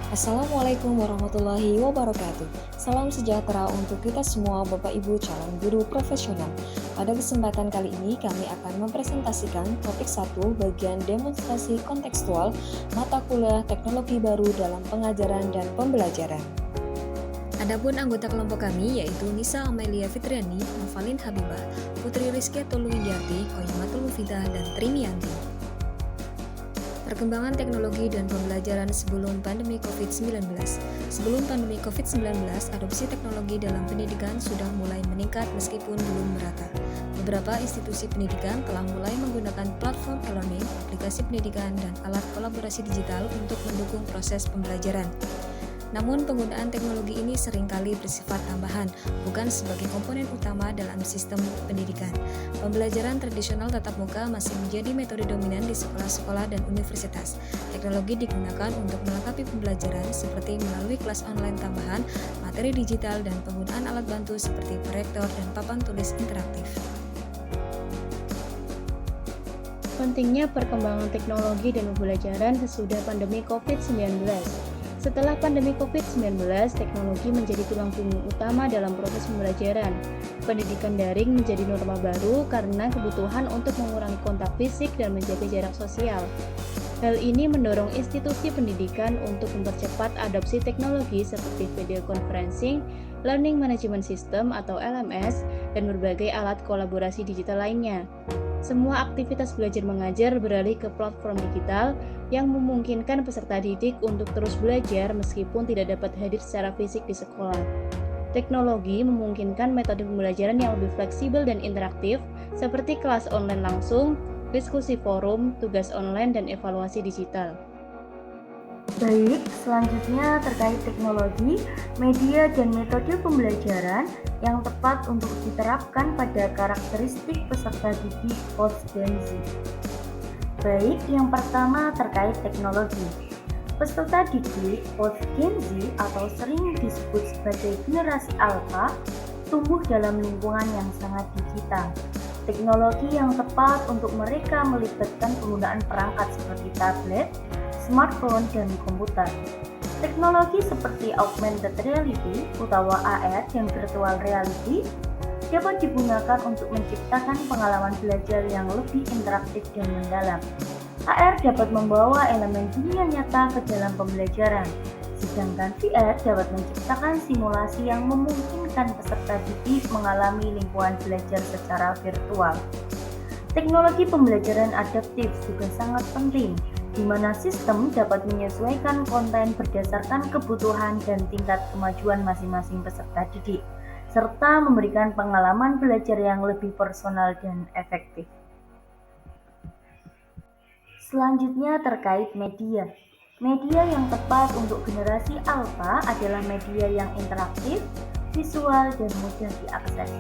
Assalamualaikum warahmatullahi wabarakatuh. Salam sejahtera untuk kita semua Bapak Ibu calon guru profesional. Pada kesempatan kali ini kami akan mempresentasikan topik 1 bagian demonstrasi kontekstual mata kuliah teknologi baru dalam pengajaran dan pembelajaran. Adapun anggota kelompok kami yaitu Nisa Amelia Fitriani, Novalin Habibah, Putri Rizky Toluwidiarti, Koyimatul Mufidah, dan Trimianti. Perkembangan teknologi dan pembelajaran sebelum pandemi COVID-19. Sebelum pandemi COVID-19, adopsi teknologi dalam pendidikan sudah mulai meningkat meskipun belum merata. Beberapa institusi pendidikan telah mulai menggunakan platform e-learning, aplikasi pendidikan, dan alat kolaborasi digital untuk mendukung proses pembelajaran. Namun penggunaan teknologi ini seringkali bersifat tambahan, bukan sebagai komponen utama dalam sistem pendidikan. Pembelajaran tradisional tatap muka masih menjadi metode dominan di sekolah-sekolah dan universitas. Teknologi digunakan untuk melengkapi pembelajaran seperti melalui kelas online tambahan, materi digital, dan penggunaan alat bantu seperti proyektor dan papan tulis interaktif. Pentingnya perkembangan teknologi dan pembelajaran sesudah pandemi COVID-19. Setelah pandemi COVID-19, teknologi menjadi tulang punggung utama dalam proses pembelajaran. Pendidikan daring menjadi norma baru karena kebutuhan untuk mengurangi kontak fisik dan menjaga jarak sosial. Hal ini mendorong institusi pendidikan untuk mempercepat adopsi teknologi seperti video conferencing, learning management system atau LMS, dan berbagai alat kolaborasi digital lainnya. Semua aktivitas belajar mengajar beralih ke platform digital yang memungkinkan peserta didik untuk terus belajar meskipun tidak dapat hadir secara fisik di sekolah. Teknologi memungkinkan metode pembelajaran yang lebih fleksibel dan interaktif seperti kelas online langsung, diskusi forum, tugas online, dan evaluasi digital. Baik, selanjutnya terkait teknologi, media, dan metode pembelajaran yang tepat untuk diterapkan pada karakteristik peserta didik post-Gen Z. Baik, yang pertama terkait teknologi. Peserta didik post-Gen Z atau sering disebut sebagai generasi alpha tumbuh dalam lingkungan yang sangat digital. Teknologi yang tepat untuk mereka melibatkan penggunaan perangkat seperti tablet, smartphone, dan komputer. Teknologi seperti augmented reality, utawa AR, dan virtual reality dapat digunakan untuk menciptakan pengalaman belajar yang lebih interaktif dan mendalam. AR dapat membawa elemen dunia nyata ke dalam pembelajaran, sedangkan VR dapat menciptakan simulasi yang memungkinkan peserta didik mengalami lingkungan belajar secara virtual. Teknologi pembelajaran adaptif juga sangat penting, di mana sistem dapat menyesuaikan konten berdasarkan kebutuhan dan tingkat kemajuan masing-masing peserta didik, serta memberikan pengalaman belajar yang lebih personal dan efektif. Selanjutnya terkait media. Media yang tepat untuk generasi alpha adalah media yang interaktif, visual, dan mudah diakses.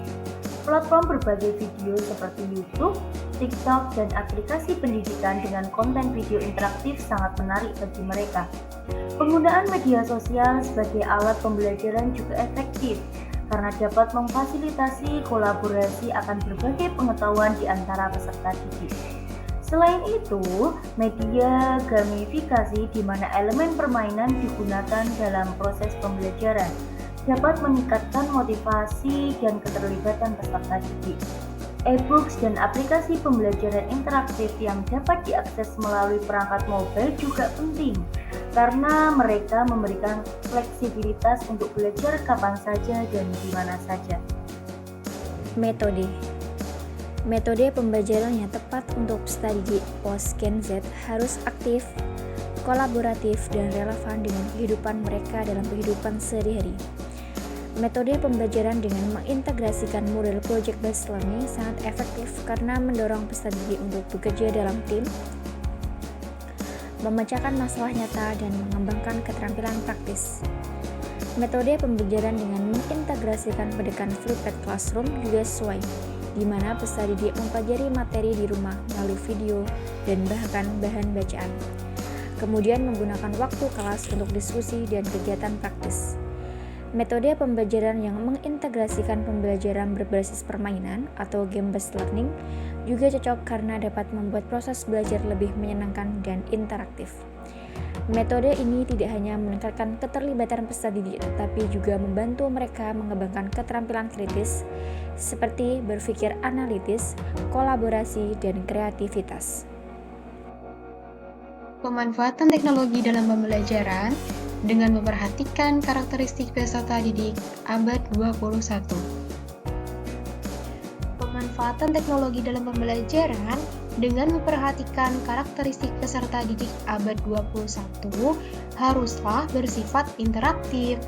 Platform berbagai video seperti YouTube, TikTok, dan aplikasi pendidikan dengan konten video interaktif sangat menarik bagi mereka. Penggunaan media sosial sebagai alat pembelajaran juga efektif karena dapat memfasilitasi kolaborasi akan berbagai pengetahuan di antara peserta didik. Selain itu, media gamifikasi di mana elemen permainan digunakan dalam proses pembelajaran dapat meningkatkan motivasi dan keterlibatan peserta didik. E-books dan aplikasi pembelajaran interaktif yang dapat diakses melalui perangkat mobile juga penting karena mereka memberikan fleksibilitas untuk belajar kapan saja dan di mana saja. Metode pembelajaran yang tepat untuk peserta didik post-Gen Z harus aktif, kolaboratif, dan relevan dengan kehidupan mereka dalam kehidupan sehari-hari. Metode pembelajaran dengan mengintegrasikan model project-based learning sangat efektif karena mendorong peserta didik untuk bekerja dalam tim, memecahkan masalah nyata, dan mengembangkan keterampilan praktis. Metode pembelajaran dengan mengintegrasikan pendekatan flipped classroom juga sesuai, di mana peserta didik mempelajari materi di rumah melalui video dan bahkan bahan bacaan. Kemudian menggunakan waktu kelas untuk diskusi dan kegiatan praktis. Metode pembelajaran yang mengintegrasikan pembelajaran berbasis permainan atau game-based learning juga cocok karena dapat membuat proses belajar lebih menyenangkan dan interaktif. Metode ini tidak hanya meningkatkan keterlibatan peserta didik, tetapi juga membantu mereka mengembangkan keterampilan kritis seperti berpikir analitis, kolaborasi, dan kreativitas. Pemanfaatan teknologi dalam pembelajaran dengan memperhatikan karakteristik peserta didik abad 21. Pemanfaatan teknologi dalam pembelajaran dengan memperhatikan karakteristik peserta didik abad 21 haruslah bersifat interaktif,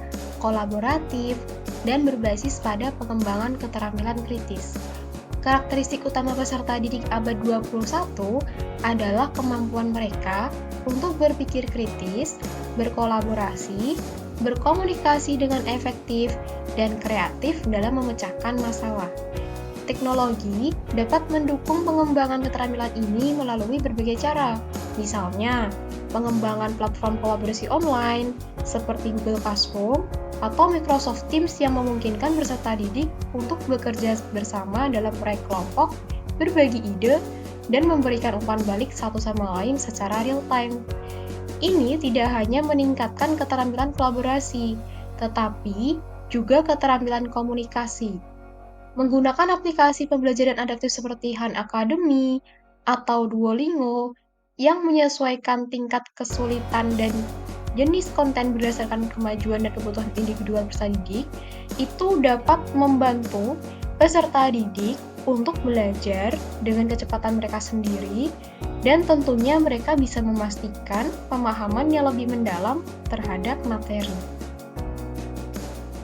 kolaboratif, dan berbasis pada pengembangan keterampilan kritis. Karakteristik utama peserta didik abad 21 adalah kemampuan mereka untuk berpikir kritis, berkolaborasi, berkomunikasi dengan efektif, dan kreatif dalam memecahkan masalah. Teknologi dapat mendukung pengembangan keterampilan ini melalui berbagai cara, misalnya pengembangan platform kolaborasi online seperti Google Classroom atau Microsoft Teams yang memungkinkan peserta didik untuk bekerja bersama dalam proyek kelompok, berbagi ide, dan memberikan umpan balik satu sama lain secara real-time. Ini tidak hanya meningkatkan keterampilan kolaborasi, tetapi juga keterampilan komunikasi. Menggunakan aplikasi pembelajaran adaptif seperti Han Academy atau Duolingo yang menyesuaikan tingkat kesulitan dan jenis konten berdasarkan kemajuan dan kebutuhan individual peserta didik itu dapat membantu peserta didik untuk belajar dengan kecepatan mereka sendiri dan tentunya mereka bisa memastikan pemahaman yang lebih mendalam terhadap materi.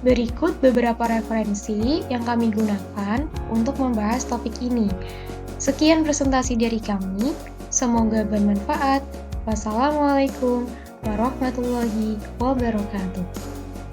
Berikut beberapa referensi yang kami gunakan untuk membahas topik ini. Sekian presentasi dari kami, semoga bermanfaat. Wassalamualaikum warahmatullahi wabarakatuh.